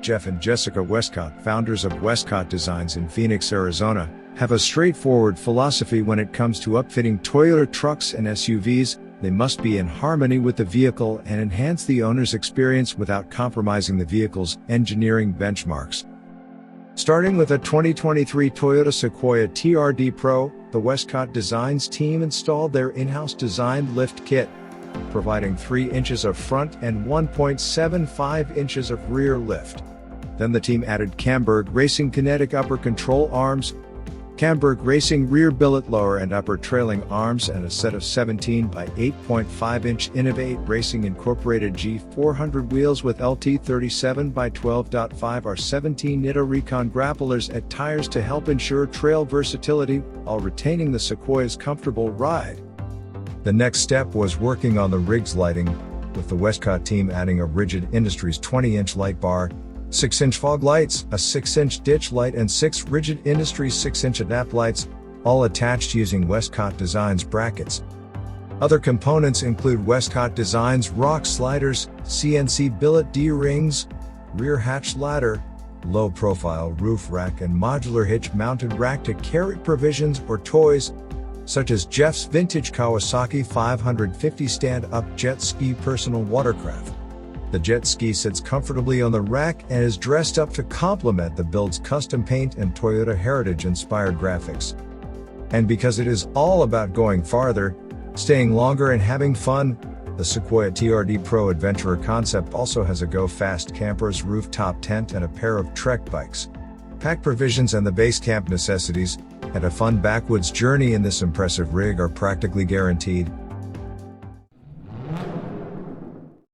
Jeff and Jessica Westcott, founders of Westcott Designs in Phoenix, Arizona, have a straightforward philosophy when it comes to upfitting Toyota trucks and SUVs. They must be in harmony with the vehicle and enhance the owner's experience without compromising the vehicle's engineering benchmarks. Starting with a 2023 Toyota Sequoia TRD Pro, the Westcott Designs team installed their in-house designed lift kit, providing 3 inches of front and 1.75 inches of rear lift. Then the team added Camburg Racing Kinetik upper control arms, Camburg Racing rear billet lower and upper trailing arms, and a set of 17 by 8.5 inch Innov8 Racing Incorporated G400 wheels with LT 37 by 12.5 R17 Nitto Recon Grapplers A tires to help ensure trail versatility while retaining the Sequoia's comfortable ride. The next step was working on the rig's lighting, with the Westcott team adding a Rigid Industries 20-inch light bar, 6-inch fog lights, a 6-inch ditch light and 6 Rigid Industries 6-inch adapt lights, all attached using Westcott Designs brackets. Other components include Westcott Designs rock sliders, CNC billet D-rings, rear hatch ladder, low-profile roof rack and modular hitch-mounted rack to carry provisions or toys, such as Jeff's vintage Kawasaki 550 stand-up jet ski personal watercraft. The jet ski sits comfortably on the rack and is dressed up to complement the build's custom paint and Toyota heritage-inspired graphics. And because it is all about going farther, staying longer and having fun, the Sequoia TRD Pro Adventurer concept also has a Go Fast camper's rooftop tent and a pair of Trek bikes. Pack provisions and the base camp necessities, and a fun backwoods journey in this impressive rig are practically guaranteed.